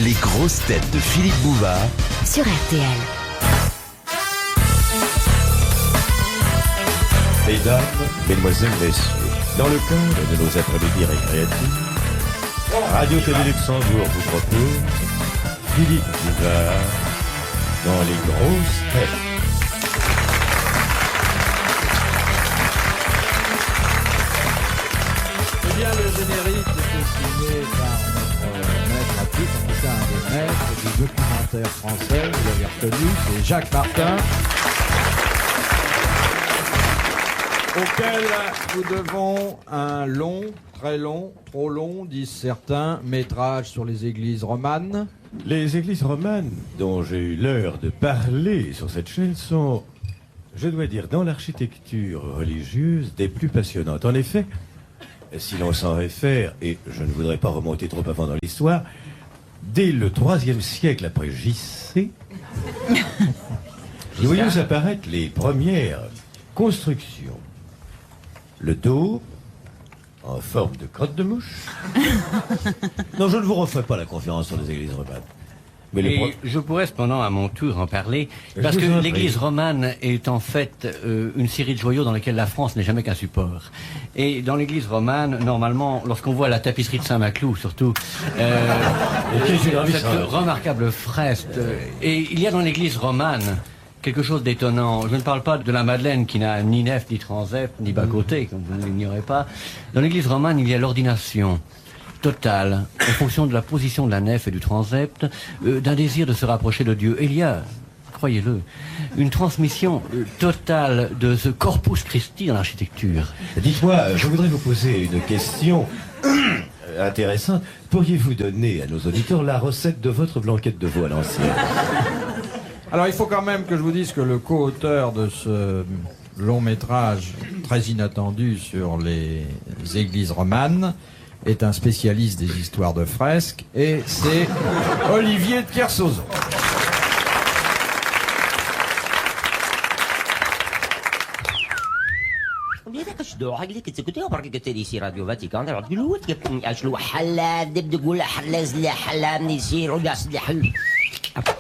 Les grosses têtes de Philippe Bouvard sur RTL. Mesdames, Mesdemoiselles, Messieurs, dans le cadre de nos après-midi récréatifs, Radio-Télé Luxembourg vous propose Philippe Bouvard dans les grosses têtes. Eh bien, le générique était signé par notre maître à tous, en tout cas un des maîtres du documentaire français, vous l'avez reconnu, c'est Jacques Martin, auquel nous devons un long, très long, trop long, disent certains, métrage sur les églises romanes. Les églises romanes dont j'ai eu l'heure de parler sur cette chaîne sont, je dois dire, dans l'architecture religieuse, des plus passionnantes. En effet, si l'on s'en réfère, et je ne voudrais pas remonter trop avant dans l'histoire, dès le IIIe siècle après JC, nous voyons apparaître les premières constructions. Le dos, en forme de crotte de mouche. Non, je ne vous refais pas la conférence sur les églises romanes. Mais je pourrais cependant à mon tour en parler, parce que l'église romane est en fait une série de joyaux dans lesquels la France n'est jamais qu'un support. Et dans l'église romane, normalement, lorsqu'on voit la tapisserie de Saint-Maclou, surtout, cette remarquable fresque, et il y a dans l'église romane quelque chose d'étonnant. Je ne parle pas de la Madeleine qui n'a ni nef, ni transept, ni bas-côté, comme vous ne l'ignorez pas. Dans l'église romane, il y a l'ordination totale, en fonction de la position de la nef et du transept, d'un désir de se rapprocher de Dieu. Et il y a, croyez-le, une transmission totale de ce corpus Christi dans l'architecture. Dites-moi, je voudrais vous poser une question intéressante. Pourriez-vous donner à nos auditeurs la recette de votre blanquette de veau à l'ancienne? Alors il faut quand même que je vous dise que le co-auteur de ce long métrage très inattendu sur les églises romanes est un spécialiste des histoires de fresques, et c'est Olivier de Kersauzon.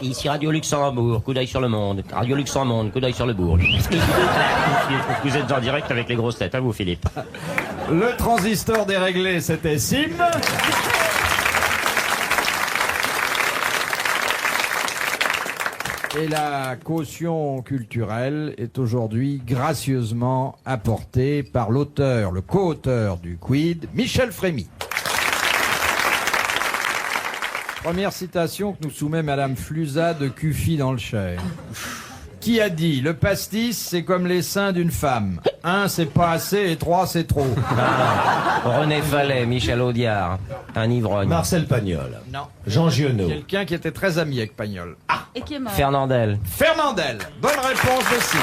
Ici Radio Luxembourg, coup d'œil sur le monde. Radio Luxembourg, coup d'œil sur le bourg. Vous êtes en direct avec les grosses têtes, hein, vous, Philippe? Le transistor déréglé, c'était Sim. Et la caution culturelle est aujourd'hui gracieusement apportée par l'auteur, le co-auteur du Quid, Michel Frémy. Première citation que nous soumet Madame Fluza de Cuffy dans le Cher. Qui a dit « Le pastis, c'est comme les seins d'une femme. 1, c'est pas assez, et 3, c'est trop. » René Fallet, Michel Audiard, un ivrogne. Marcel Pagnol. Non. Jean Giono. Quelqu'un qui était très ami avec Pagnol. Ah. Et qui est mort. Fernandel. Fernandel. Bonne réponse de Sim.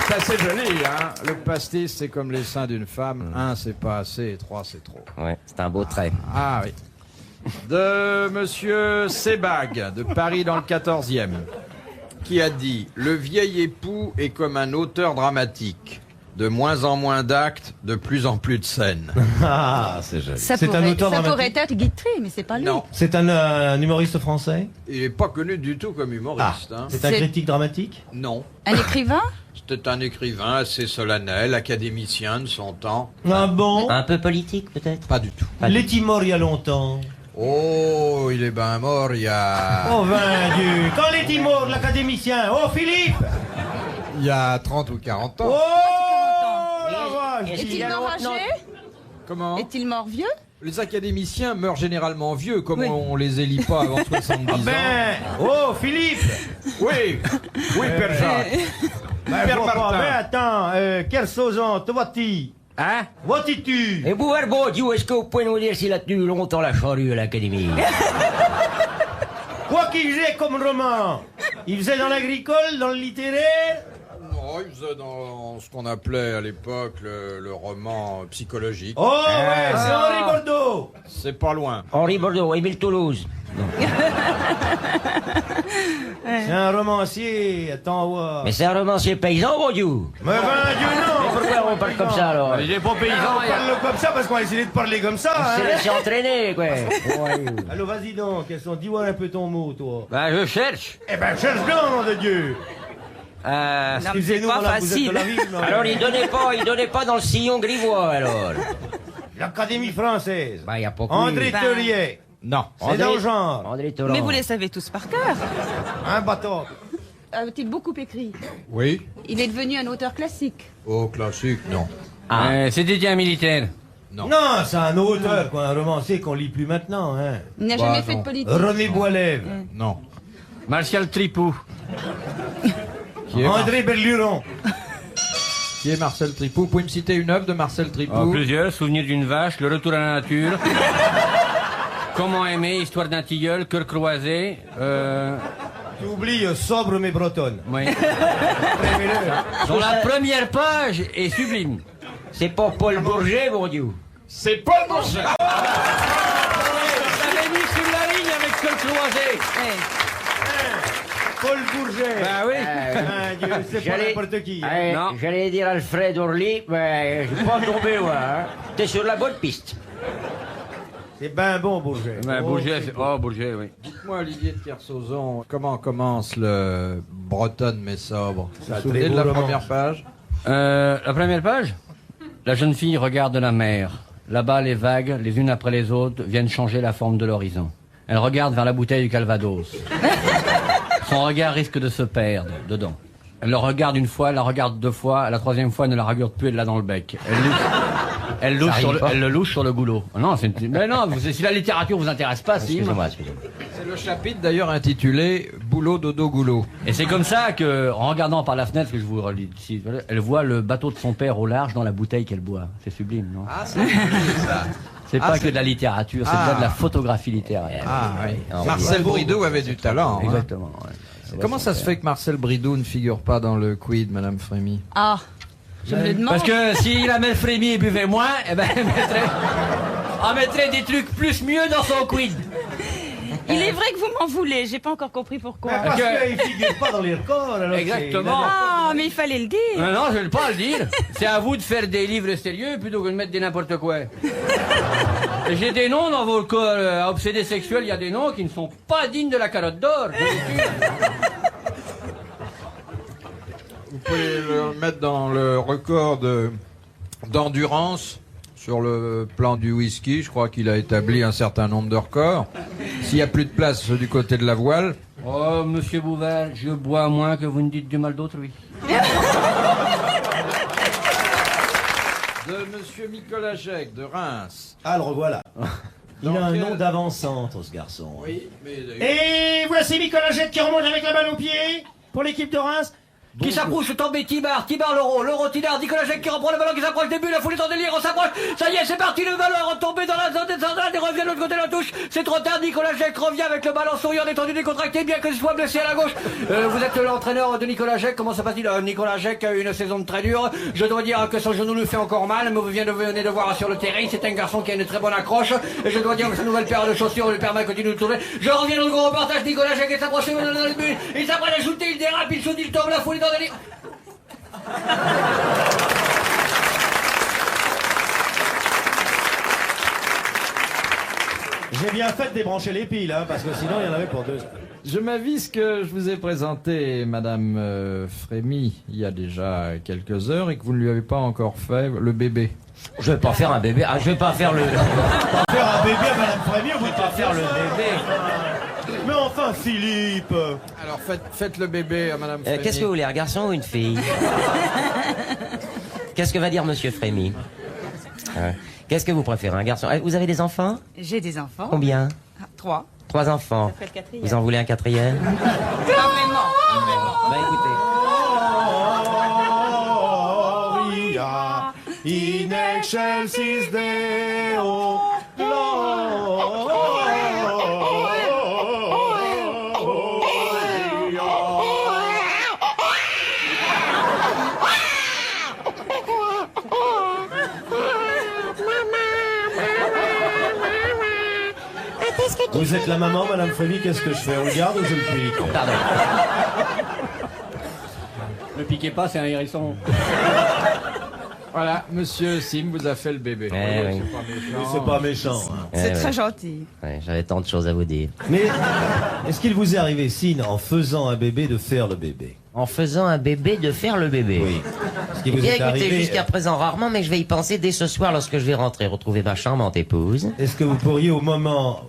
C'est assez joli, hein. Le pastis, c'est comme les seins d'une femme. 1, c'est pas assez, et 3, c'est trop. Ouais, c'est un beau trait. Ah oui. De Monsieur Sebag, de Paris dans le 14e, qui a dit « Le vieil époux est comme un auteur dramatique. De moins en moins d'actes, de plus en plus de scènes. » Ah, c'est joli. Ça C'est un pourrait, auteur ça pourrait dramatique. être Guitry, mais c'est pas lui. Non, C'est un humoriste français? il n'est pas connu du tout comme humoriste. Hein. C'est un C'est- critique dramatique? Non, Un écrivain? c'était un écrivain assez solennel, académicien de son temps. Ah bon? Un peu politique, peut-être? Pas du tout. L'est-il mort il y a longtemps? Oh, il est ben mort il y a... Oh, ben Dieu! Quand l'est-il mort, l'académicien? Oh, Philippe! Il y a 30 ou 40 ans. Oh! la vache! Est-il mort âgé? Comment? Est-il mort vieux? Les académiciens meurent généralement vieux, comme Oui. on les élit pas avant 70 ans. Ben! Oh, Philippe! Oui, oui, Père Jacques. Ben, Père je vois pas. Martin. Mais attends, Kersauzon, te vois-tu? Hein? Vois-tu? Et vous, Herbeau, est-ce que vous pouvez nous dire s'il a tenu longtemps la charrue à l'Académie? Quoi qu'il faisait comme roman? Il faisait dans l'agricole, dans le littéraire? Non, il faisait dans ce qu'on appelait à l'époque le roman psychologique. Oh, ouais, c'est Henri Bordeaux! C'est pas loin. Henri Bordeaux, Émile Toulouse. C'est un romancier, attends voir. Mais c'est un romancier paysan, mon Dieu. Mais ben, Dieu non. Pourquoi on parle comme ça, alors? Il est pas paysan, On parle comme ça parce qu'on a essayé de parler comme ça, C'est hein. laissé entraîner, quoi. Allô, vas-y donc, dis-moi un peu ton mot, toi. Ben, je cherche. Eh ben, cherche bien, nom de Dieu. Excusez-nous, pas madame, vous êtes de facile. la ville, non? Alors, il donnait pas dans le sillon grivois, alors. L'Académie française. Bah, y a pas que André lui. Teurier. Non. C'est dans le genre. André Thoran. Mais vous les savez tous par cœur. Un bâton. A-t-il beaucoup écrit? Oui. Il est devenu un auteur classique. Oh, classique, non. C'était un militaire. Non, c'est un auteur, quoi, un romancier qu'on lit plus maintenant, hein. Il n'a Bah, jamais fait non. de politique. René Boilev. Non. Martial Tripou. Qui est, André Berluron. qui est Marcel Tripou? Vous pouvez me citer une œuvre de Marcel Tripou? Plusieurs. Souvenir d'une vache, Le retour à la nature. Comment aimer, Histoire d'un tilleul, Cœur croisé. Tu oublies Sobre mais bretonne. Oui. Prémets-le. Sur la première page est sublime. C'est pas Paul Bourget, mon Dieu. J'avais mis sur la ligne avec Cœur croisé. Paul Bourget. Ben oui. Ah, Dieu, c'est pas n'importe qui. Hein. Non. J'allais dire Alfred Orly, mais j'ai pas tombé, ouais. Hein. T'es sur la bonne piste. C'est ben bon, Bourget. Ben, Oh, Bourget, c'est c'est... bon. Oh, Bourget, oui. Dites-moi, Olivier de Kersauzon, comment commence le Bretonne mais sobre? Vous un vous souvenez très de beau la roman. première page? La première page. La jeune fille regarde la mer. Là-bas, les vagues, les unes après les autres, viennent changer la forme de l'horizon. Elle regarde vers la bouteille du Calvados. Son regard risque de se perdre dedans. Elle le regarde une fois, elle la regarde deux fois, la troisième fois, elle ne la regarde plus, elle l'a dans le bec. Elle le louche sur le goulot. Non, mais non, si la littérature vous intéresse pas, si. Excusez-moi. C'est le chapitre d'ailleurs intitulé Boulot, dodo, goulot. Et c'est comme ça que, en regardant par la fenêtre, que je vous relis ici, elle voit le bateau de son père au large dans la bouteille qu'elle boit. C'est sublime, non? Ah, c'est ça. C'est pas que de la littérature, c'est déjà de la photographie littéraire. Ah, oui. Ah, Marcel Bridoux avait du talent. hein. Exactement. ouais. Comment ça se fait que Marcel Bridoux ne figure pas dans le quid, Madame Frémy? Ah, je me le demande. Parce que si la mère Frémy buvait moins, eh ben, elle mettrait des trucs plus mieux dans son quid. Il est vrai que vous m'en voulez, j'ai pas encore compris pourquoi. Mais parce que- qu'il figure pas dans les records. alors Exactement. Ah, mais il fallait le dire. Non, je ne vais pas le dire. C'est à vous de faire des livres sérieux plutôt que de mettre des n'importe quoi. Et j'ai des noms dans vos corps à obsédés sexuels, il y a des noms qui ne sont pas dignes de la carotte d'or. je vous le dis. Vous pouvez le mettre dans le record d'endurance sur le plan du whisky. Je crois qu'il a établi un certain nombre de records. S'il n'y a plus de place du côté de la voile, Oh, monsieur Bouvard, je bois moins que vous ne dites du mal d'autrui. de Monsieur Nicolas Jec de Reims. Ah, le revoilà. Il Dans a un quel- nom d'avant-centre, ce garçon. Oui, mais Et voici Nicolas Jette qui remonte avec la balle au pied pour l'équipe de Reims. Qui s'approche, tombé Tibard, l'euro, Tidard, Nicolas Jacques qui reprend le ballon, qui s'approche des buts, la foule est en délire, on s'approche, ça y est, c'est parti, le ballon est retombé dans la zone des centrales, et revient de l'autre côté de la touche, c'est trop tard, Nicolas Jacques revient avec le ballon souriant, détendu, décontracté, bien que ce soit blessé à la gauche. Vous êtes l'entraîneur de Nicolas Jacques, comment ça passe-t-il? Nicolas Jacques a eu une saison très dure, je dois dire que son genou lui fait encore mal, mais vous venez de voir sur le terrain, c'est un garçon qui a une très bonne accroche, et je dois dire que sa nouvelle paire de chaussures lui permet de continuer de tourner. Je reviens dans le gros reportage, Nicolas Jacques est approché dans le but, il s'apprête à shooter, il dérape, il shoot, il tombe, la foule est en délire. J'ai bien fait de débrancher les piles, hein, parce que sinon il y en avait pour deux. Je m'avise que je vous ai présenté Madame Frémy il y a déjà quelques heures et que vous ne lui avez pas encore fait le bébé. Je vais pas faire un bébé. Ah, je vais pas faire le. Faire un bébé à Madame Frémy, on peut pas faire le bébé. Mais enfin, Philippe. Alors faites le bébé à Madame Frémy. Qu'est-ce que vous voulez, un garçon ou une fille? Qu'est-ce que va dire Monsieur Frémy? Qu'est-ce que vous préférez, un garçon? Vous avez des enfants? J'ai des enfants. Combien? 3. 3 enfants. Ça fait le quatrième. Vous en voulez un quatrième? Pas vraiment. Bah écoutez. Gloria in excelsis Deo. qu'est-ce que tu Vous fais êtes la maman, Madame Frémy, qu'est-ce que je fais? On le garde ou je le pique? Pardon. Ne piquez pas, c'est un hérisson. Voilà, Monsieur Sim vous a fait le bébé. oui. C'est pas méchant. Hein. C'est Ouais, très ouais. gentil. Ouais, j'avais tant de choses à vous dire. Mais est-ce qu'il vous est arrivé, Sine, en faisant un bébé, de faire le bébé? En faisant un bébé, de faire le bébé. Oui. Ce qui Eh vous bien, est écoutez, arrivé. jusqu'à présent rarement, mais je vais y penser dès ce soir lorsque je vais rentrer retrouver ma charmante épouse. Est-ce que vous pourriez, au moment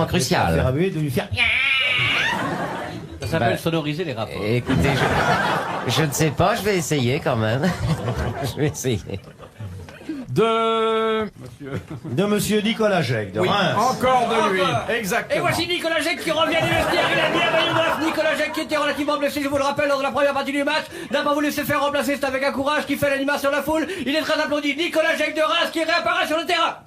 Crucial. faire un bébé, de lui faire. Ça s'appelle Bah, sonoriser les rapports. Écoutez, je ne sais pas, je vais essayer quand même. Je vais essayer. De... De Monsieur Nicolas Jacques, de Oui, Reims. encore de lui. Et Exactement. voici Nicolas Jacques qui revient du vestiaire. Il a bien maillot neuf. Nicolas Jacques qui était relativement blessé, je vous le rappelle, lors de la première partie du match. N'a pas voulu se faire remplacer, c'est avec un courage qui fait l'animation de la foule. Il est très applaudi. Nicolas Jacques de Reims qui réapparaît sur le terrain.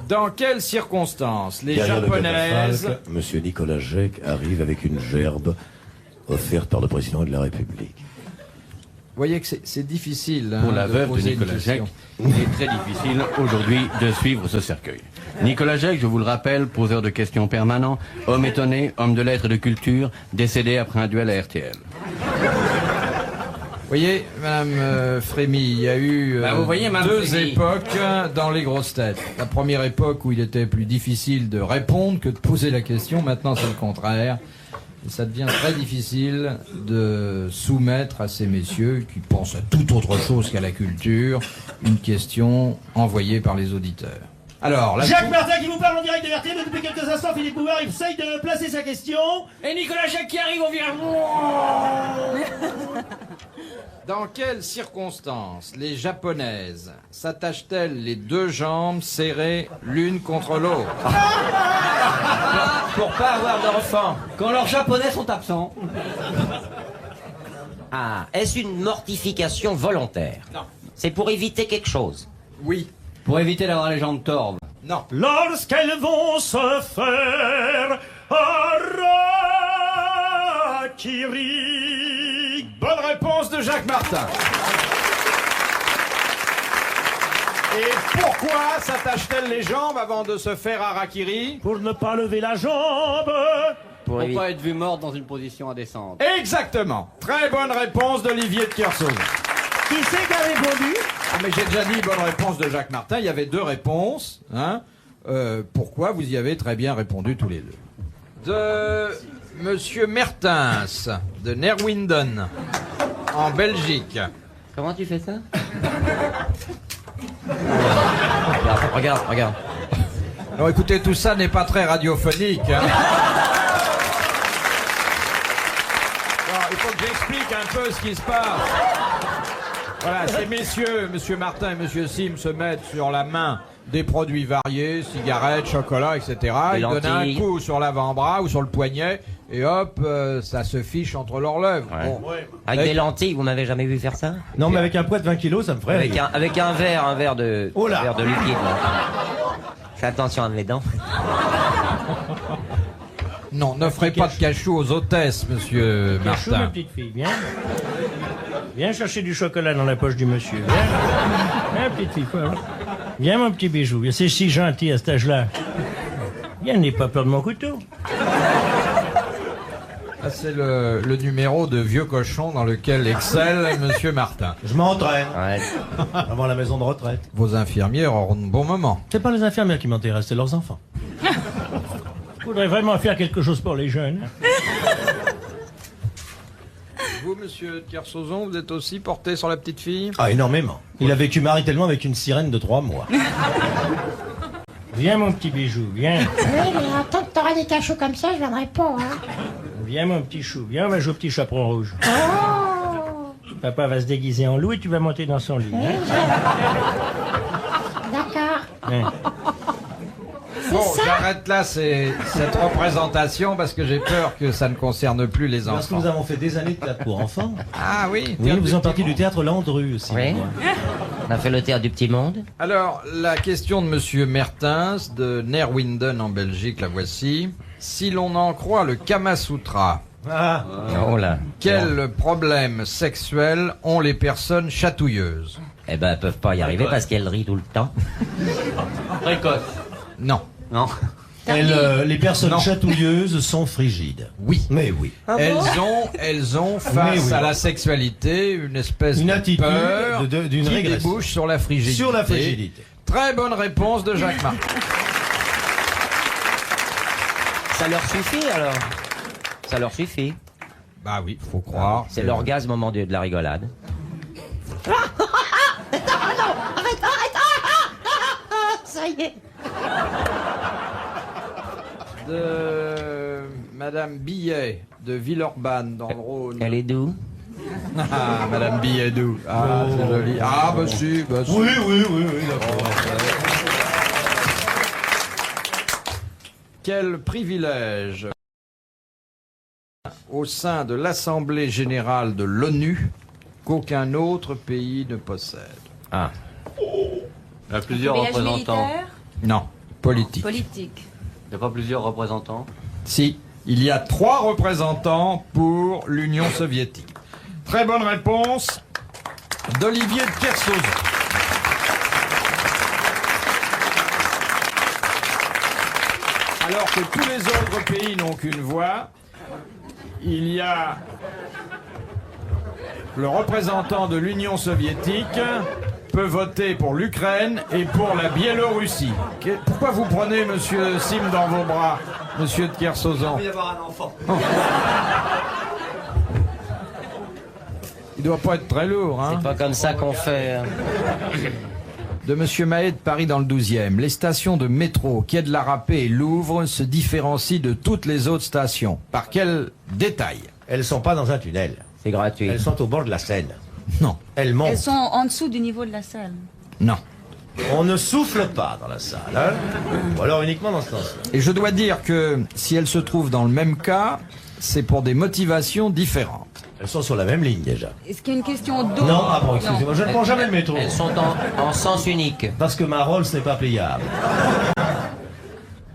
Dans quelles circonstances les Derrière le Japonaises... catafalque, Monsieur Nicolas Jacques arrive avec une gerbe offerte par le président de la République. Vous voyez que c'est difficile Pour hein, la veuve de poser une Nicolas question. Jacques, il est très difficile aujourd'hui de suivre ce cercueil. Nicolas Jacques, je vous le rappelle, poseur de questions permanent, homme étonné, homme de lettres et de culture, décédé après un duel à RTL. Vous voyez, Madame Frémy, il y a eu Bah, vous voyez, Madame deux Frémy. époques dans les grosses têtes. La première époque où il était plus difficile de répondre que de poser la question. Maintenant, c'est le contraire. Et ça devient très difficile de soumettre à ces messieurs qui pensent à toute autre chose qu'à la culture une question envoyée par les auditeurs. Alors, la Jacques Martin qui vous parle en direct de RTL depuis quelques instants. Philippe Bouvard essaye de placer sa question. Et Nicolas Jacques qui arrive au virage. Dans quelles circonstances les Japonaises s'attachent-elles les deux jambes serrées l'une contre l'autre? Pour pas avoir d'enfant. Quand leurs japonais sont absents. Ah, est-ce une mortification volontaire? Non. C'est pour éviter quelque chose. Oui. Pour éviter d'avoir les jambes torves. Non. Lorsqu'elles vont se faire harakiri. Bonne réponse de Jacques Martin. Et pourquoi s'attachent-elles les jambes avant de se faire harakiri? Pour ne pas lever la jambe. Pour Pour éviter... pas être vu mort dans une position indécente. Exactement. Très bonne réponse d'Olivier de Kersauzon. Qui c'est qui a répondu? Ah, mais j'ai déjà dit bonne réponse de Jacques Martin. Il y avait deux réponses. Hein. Pourquoi vous y avez très bien répondu tous les deux. De Monsieur Mertens, de Nerwinden, en Belgique. Comment tu fais ça? Regarde. Alors écoutez, tout ça n'est pas très radiophonique. Hein. Alors, il faut que j'explique un peu ce qui se passe. Voilà, ces messieurs, Monsieur Martin et Monsieur Sim, se mettent sur la main des produits variés, cigarettes, chocolat, etc. Des Ils donnent un lentilles. coup sur l'avant-bras ou sur le poignet, et hop, ça se fiche entre leurs lèvres. Ouais. Bon. Avec des lentilles, vous m'avez jamais vu faire ça? Non, mais avec un poids de 20 kilos, ça me ferait rire. Avec un verre de, Oh là. un verre de liquide. Là. Fais attention à mes dents. Non, n'offrez pas de cachou aux hôtesses, Monsieur Cachou, ma Martin. petite fille, viens. Viens chercher du chocolat dans la poche du monsieur. Viens, viens petite fille. Viens, mon petit bijou. C'est si gentil à cet âge-là. Viens, n'aie pas peur de mon couteau. Ah, c'est le numéro de vieux cochon dans lequel excelle Monsieur Martin. Je m'entraîne Ouais. avant la maison de retraite. Vos infirmières auront de bons moments. C'est pas les infirmières qui m'intéressent, c'est leurs enfants. Je voudrais vraiment faire quelque chose pour les jeunes. Vous, Monsieur Kersauzon, vous êtes aussi porté sur la petite fille? Ah, énormément. Il a vécu maritalement avec une sirène de 3 mois. Viens, mon petit bijou, viens. Oui, mais en tant que t'auras des cachots comme ça, je viendrai pas, hein. Viens, mon petit chou. Viens, on va jouer au petit chaperon rouge. Oh. Papa va se déguiser en loup et tu vas monter dans son lit. Hein? D'accord. Hein. Bon, j'arrête là cette représentation parce que j'ai peur que ça ne concerne plus les Parce que enfants. nous avons fait des années de théâtre pour enfants. Ah oui. Oui, nous faisons partie du théâtre Landru aussi. Oui. moi. On a fait le théâtre du petit monde. Alors, la question de Monsieur Mertens de Nerwinden en Belgique, la voici. Si l'on en croit le Kama Sutra, Ah, Oh là. quels problèmes sexuels ont les personnes chatouilleuses? Eh ben, elles peuvent pas y arriver parce qu'elles rient tout le temps. Précoce. Non. Non. Les personnes Non. chatouilleuses sont frigides. Oui. Mais oui. Elles ont face oui. à la sexualité une espèce Une de attitude peur d'une qui régression. débouche sur la frigidité. Sur la frigidité. Très bonne réponse de Jacques Martin. Ça leur suffit alors. Ça leur suffit. Bah oui, faut croire. C'est l'orgasme au moment de la rigolade. Ça y est. De Madame Billet de Villeurbanne dans le Rhône. Elle est d'où? Ah, Madame Billet d'où? Ah, c'est joli. Ah, bah si, bah si. Oui, d'accord. Quel privilège au sein de l'Assemblée générale de l'ONU qu'aucun autre pays ne possède. Ah. Il y a plusieurs Voyage représentants. militaire, Non, politique. politique. Il n'y a pas plusieurs représentants. Si, il y a 3 représentants pour l'Union soviétique. Très bonne réponse d'Olivier de Kersauzon. Alors que tous les autres pays n'ont qu'une voix, il y a le représentant de l'Union soviétique peut voter pour l'Ukraine et pour la Biélorussie. Pourquoi vous prenez Monsieur Sim dans vos bras, Monsieur de Kersauzon? Il y avoir un enfant. Il doit pas être très lourd, hein? C'est pas comme ça qu'on fait. De Monsieur Mahé de Paris dans le 12e. Les stations de métro, Quai de la Râpée et Louvre se différencient de toutes les autres stations. Par quel détail? Elles sont pas dans un tunnel. C'est gratuit. Elles sont au bord de la Seine. Non, Elles montent. Elles sont en dessous du niveau de la salle. non. On ne souffle pas dans la salle, hein. Ou alors uniquement dans ce sens-là. Et je dois dire que si elles se trouvent dans le même cas, c'est pour des motivations différentes. Elles sont sur la même ligne déjà. Est-ce qu'il y a une question d'eau? Non, ah bon, excusez-moi, je ne prends jamais le métro. Elles sont en sens unique. Parce que ma Rolls n'est pas pliable.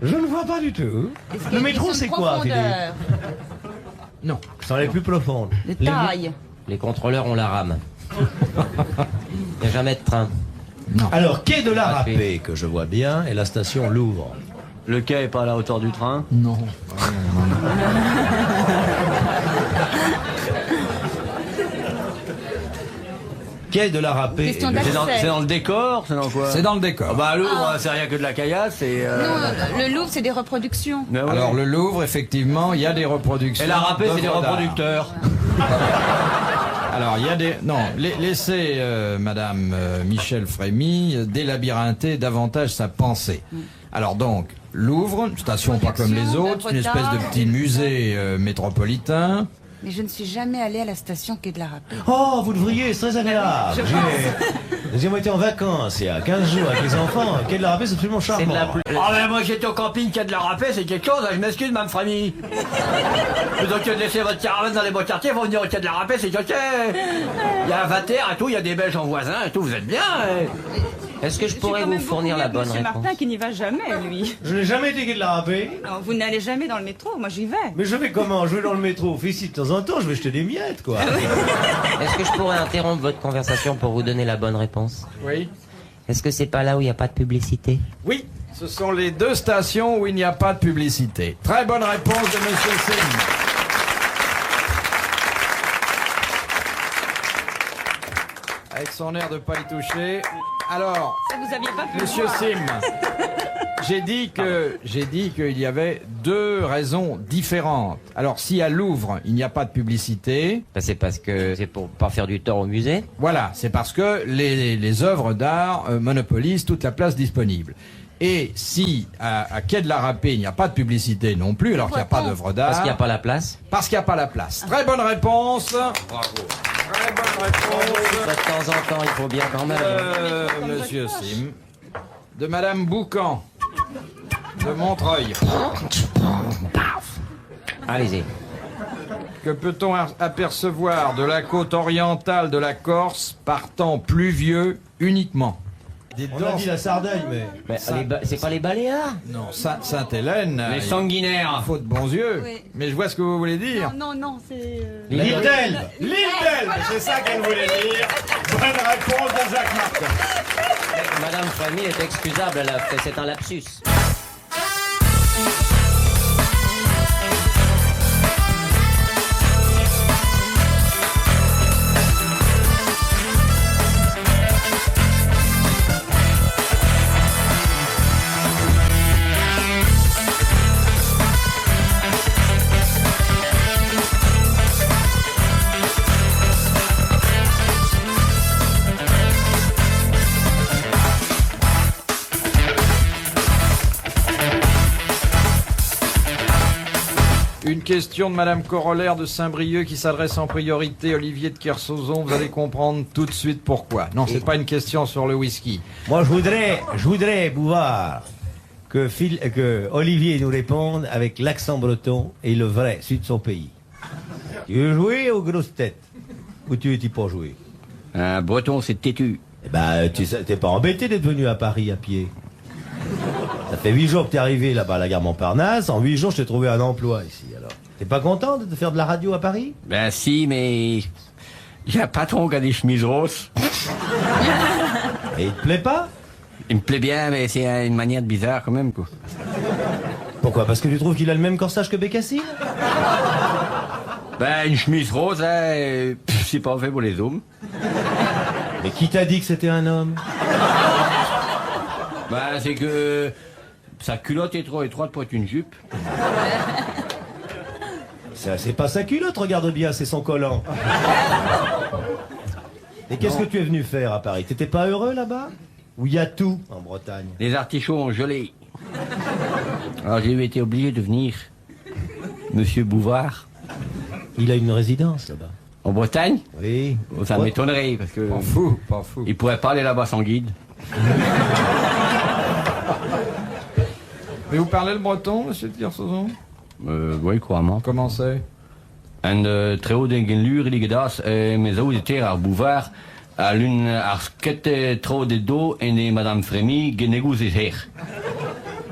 Je ne vois pas du tout. Est-ce qu'il y a Le une métro, question c'est de quoi, Philippe? profondeur, Non. Ce sont les plus profondes. de taille? Les contrôleurs ont la rame. Il n'y a jamais de train. Alors, quai de la Gratuit. Râpée, que je vois bien, et la station Louvre. Le quai est pas à la hauteur du train. Non. Quai de la Râpée. Question et le- d'accès. C'est dans le décor, c'est dans quoi? C'est dans le décor. Ah bah Louvre, c'est rien que de la caillasse et. Non, le Louvre, c'est des reproductions. Mais oui. Alors le Louvre, effectivement, il y a des reproductions. Et la râpée, c'est des d'œuvres d'art. reproducteurs. Alors, il y a des... Non, laissez Madame Michel Frémy délabyrinther davantage sa pensée. Alors donc, Louvre, une station pas comme les Production, autres, une œuvres espèce de d'art. petit musée métropolitain. Mais je ne suis jamais allée à la station Quai de la Râpée. Oh, vous devriez, c'est très agréable. Nous avons été en vacances il y a 15 jours avec les enfants. Quai de la Râpée, c'est absolument C'est de charmant. la plus... Ah ben moi j'étais au camping qui a de la râpée, c'est quelque chose, hein, je m'excuse Mme Frémy. Plutôt que de laisser votre caravane dans les beaux quartiers, faut venir au quai de la râpée, c'est ok. Il y a un Vater et tout, il y a des Belges en voisin et tout, vous êtes bien. Est-ce que je pourrais vous fournir la bonne réponse? Martin qui n'y va jamais, lui. Je n'ai jamais été quai de la Râpée. Alors, vous n'allez jamais dans le métro, moi j'y vais. Mais je vais comment? Je vais dans le métro. Fais ici de temps en temps, je vais jeter des miettes, quoi. Est-ce que je pourrais interrompre votre conversation pour vous donner la bonne réponse? Oui. Est-ce que c'est pas là où il n'y a pas de publicité? Oui, ce sont les 2 stations où il n'y a pas de publicité. Très bonne réponse de Monsieur Sim. Avec son air de pas y toucher. Alors, Ça, vous aviez pas pu Monsieur voir. Sim, j'ai dit qu'il y avait 2 raisons différentes. Alors, si à Louvre, il n'y a pas de publicité, Ben, c'est parce que c'est pour pas faire du tort au musée. voilà, c'est parce que les œuvres d'art monopolisent toute la place disponible. Et si à Quai de la Râpée, il n'y a pas de publicité non plus, alors qu'il n'y a pas d'œuvres d'art, Parce qu'il n'y a pas la place. parce qu'il n'y a pas la place. Très bonne réponse. Bravo. Très bonne réponse. De temps en temps, il faut bien quand même. Monsieur Sim. De Madame Boucan. De Montreuil. Allez-y. Que peut-on apercevoir de la côte orientale de la Corse par temps pluvieux uniquement? On a dit la Sardaigne, mais... Ben, c'est pas les Baléares? Non, Sainte-Hélène. Les sanguinaires. Faute de bons yeux. Oui. Mais je vois ce que vous voulez dire. Non, c'est... L'île d'Elbe. L'île d'Elbe, c'est ça qu'elle voulait dire. Bonne réponse de Jacques Martin. Madame Frémy est excusable, elle a fait, c'est un lapsus. question de Madame Corollaire de Saint-Brieuc qui s'adresse en priorité à Olivier de Kersauzon. Vous allez comprendre tout de suite pourquoi. Non, c'est pas une question sur le whisky. Moi, je voudrais, Bouvard, que Olivier nous réponde avec l'accent breton et le vrai, celui de son pays. Tu veux jouer aux grosses têtes? Ou tu veux-tu pas jouer? Un breton, c'est têtu. Eh ben, t'es pas embêté d'être venu à Paris à pied. Ça fait 8 jours que t'es arrivé là-bas à la gare Montparnasse. En 8 jours, je t'ai trouvé un emploi ici, alors. T'es pas content de te faire de la radio à Paris? Ben si, mais... Il y a un patron qui a des chemises roses. Et il te plaît pas? Il me plaît bien, mais c'est une manière bizarre quand même, quoi. Pourquoi? Parce que tu trouves qu'il a le même corsage que Bécassine? Ben, une chemise rose, hein, c'est pas fait pour les hommes. Mais qui t'a dit que c'était un homme? Ben, c'est que sa culotte est trop étroite pour être une jupe. C'est pas sa culotte, regarde bien, c'est son collant. Et qu'est-ce que tu es venu faire à Paris? T'étais pas heureux là-bas? Où il y a tout en Bretagne? Les artichauts ont gelé. Alors j'ai été obligé de venir. Monsieur Bouvard. Il a une résidence là-bas. En Bretagne? Oui. Ça m'étonnerait, parce que... Pas fou, pas fou. Il pourrait pas aller là-bas sans guide. Mais vous parlez le breton, monsieur de Kersauzon? Oui, couramment. Comment c'est? En très den genluur die gedas, mes auditeurs à Bouvard, à l'une arskette trop de dos et de Madame Frémy, genégocier.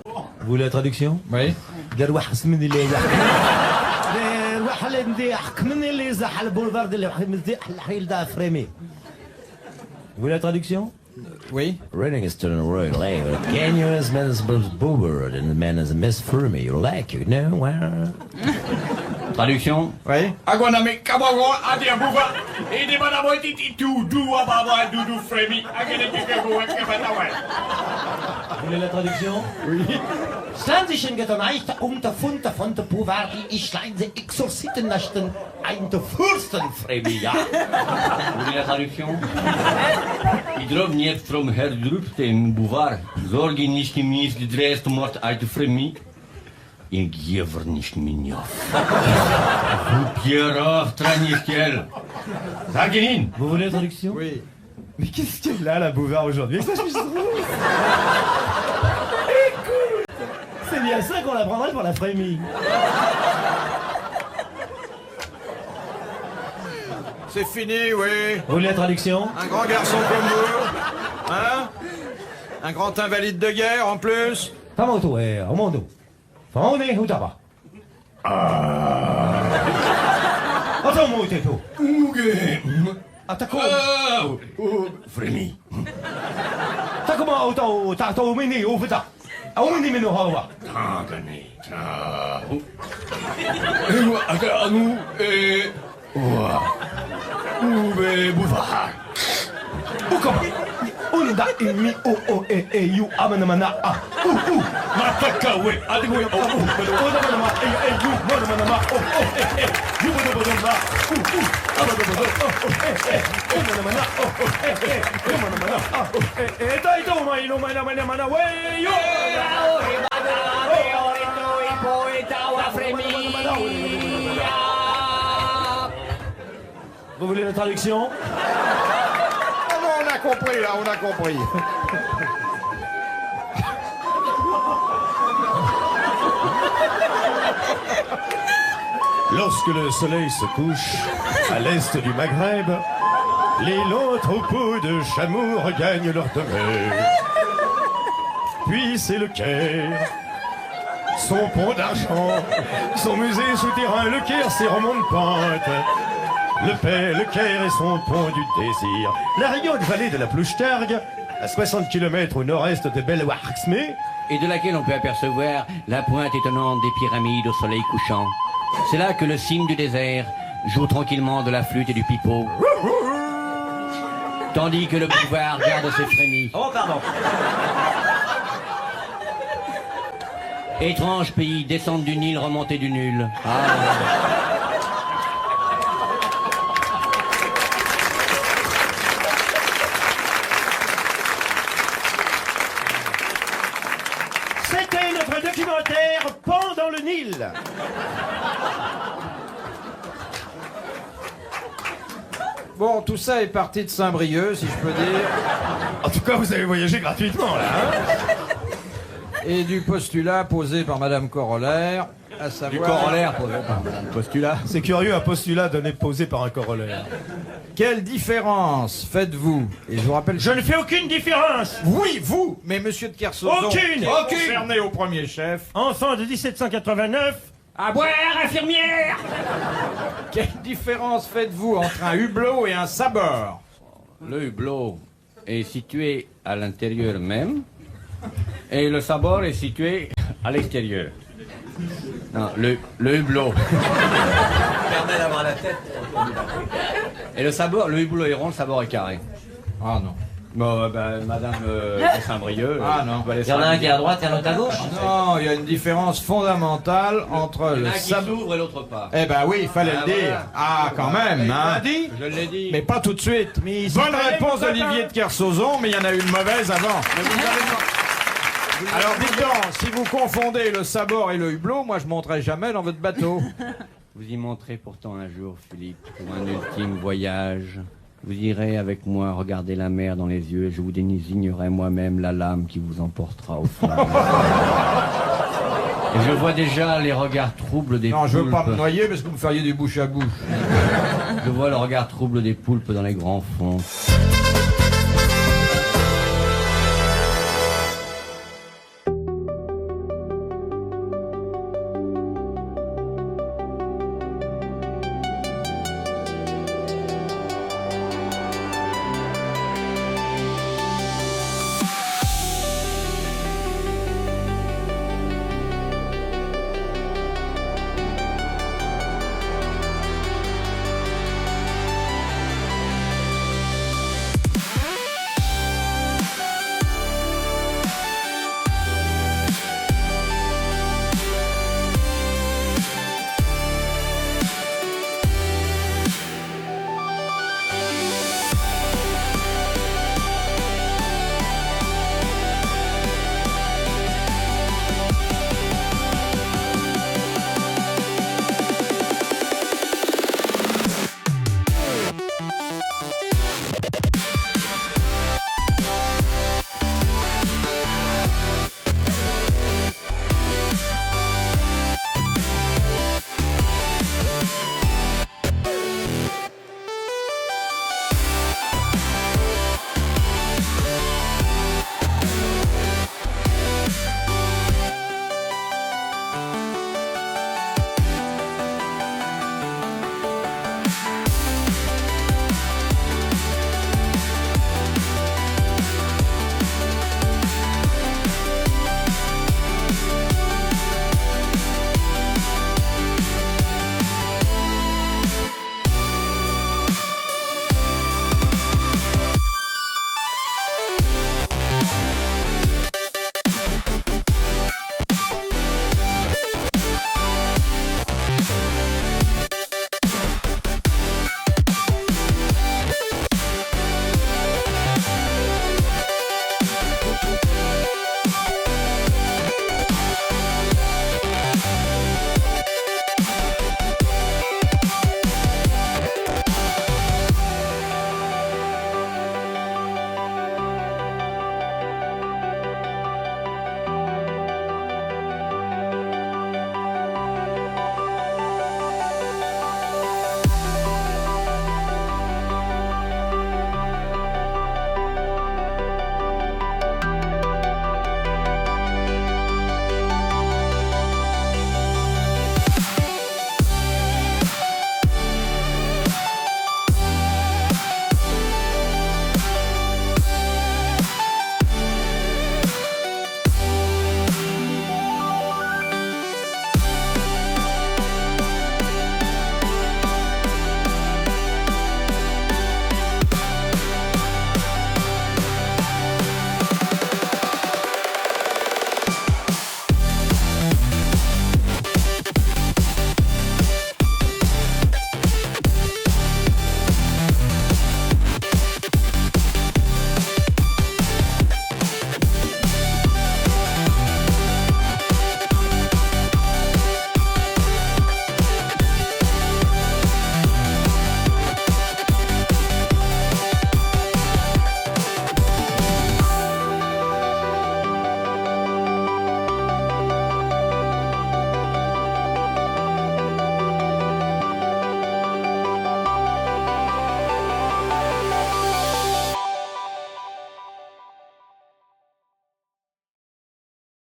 Vous voulez la traduction? Oui. Vous voulez la traduction? Oui. Running is to the road, like can you as man as Boober and the man as Miss Fermi, you like you know where? Traduction? Oui. Aguaname kabago adia buva e de madame tu du ababa du fremi agene kego kebatawa. Vous voulez la traduction? Oui. Slanzischen Getoneicht unter Funter von der Bouvard, ich leide Exorzitennachten, ein der Fürstenfremi, ja. Vous voulez la traduction? Idrov niet from herdrupten Bouvard, zorgi nicht gemies gedreist mort uit de Frémy. Ik gever nicht minjof. Vous pierre traniskel. Zaginin. Vous voulez la traduction? Oui. Mais qu'est-ce qu'il y a là, Bouvard, aujourd'hui? Ça, je suis Écoute, c'est bien ça qu'on la prendrait pour la frémie. C'est fini, oui. Vous voulez la traduction? Un grand garçon comme vous. Hein? Un grand invalide de guerre, en plus. Famoto, Omondo. Famone, Utaba. Attends, moi, t'es tout. Attaquons. Frémy. Takuma, Oto, Tato, Mini, Ofuta. Aumini, Mino, Hawa. Tagane. Ta. Ewa aga anu wa. Ube buva. Ukama. Unda, Imi, O, E, You, Amanamana, Matakawe. Adigo ya. Odamanama, You, Modamanama, You, Modamanama, Vous voulez la traduction? Oh non, on a compris, là, on a compris. Lorsque le soleil se couche à l'est du Maghreb, les longs troupeaux de chameaux regagnent leur demeure. Puis c'est le Caire, son pont d'argent, son musée souterrain, le Caire, ses romans de pente. Le Caire et son pont du désir. La rayonnante vallée de la Plouchtargue, à 60 km au nord-est de Belwaxme, Et de laquelle on peut apercevoir la pointe étonnante des pyramides au soleil couchant. C'est là que le cygne du désert joue tranquillement de la flûte et du pipeau. Tandis que le Bouvard garde ses frémies. Oh, pardon. Étrange pays, descente du Nil, remontée du nul. C'était une votre documentaire Pan dans le Nil. Bon, tout ça est parti de Saint-Brieuc, si je peux dire. En tout cas, vous avez voyagé gratuitement, là, hein? Et du postulat posé par Madame Corollaire, à savoir... Du corollaire posé par Madame Postulat. C'est curieux, un postulat posé par un corollaire. Quelle différence faites-vous? Et je vous rappelle... Je ne fais aucune différence. Oui, vous. Mais monsieur de Kersauzon... Aucune. Concerné au premier chef. Enfant de 1789. À boire, infirmière! Quelle différence faites-vous entre un hublot et un sabord? Le hublot est situé à l'intérieur même et le sabord est situé à l'extérieur. Non, le hublot. Permet d'avoir la tête. Et le sabord, le hublot est rond, le sabord est carré. Ah non. Bon, Madame de Saint-Brieuc. Ah non. Il y en a un qui est à droite et un autre à gauche. Non, il y a une différence fondamentale entre Il y en le a un qui sabord... s'ouvre et l'autre pas. Eh ben oui, il fallait Ah, le dire. voilà. Ah, quand même, hein. Je l'ai dit. Mais pas tout de suite. Bonne réponse d'Olivier de Kersauzon, mais il y en a eu une mauvaise avant. Alors dites donc, si vous confondez le sabord et le hublot, moi je monterai jamais dans votre bateau. Vous y monterez pourtant un jour, Philippe, pour un ultime voyage. Vous irez avec moi regarder la mer dans les yeux et je vous désignerai moi-même la lame qui vous emportera au fond. Et je vois déjà les regards troubles des poulpes. Non, je veux pas me noyer parce que vous me feriez du bouche à bouche. Je vois le regard trouble des poulpes dans les grands fonds.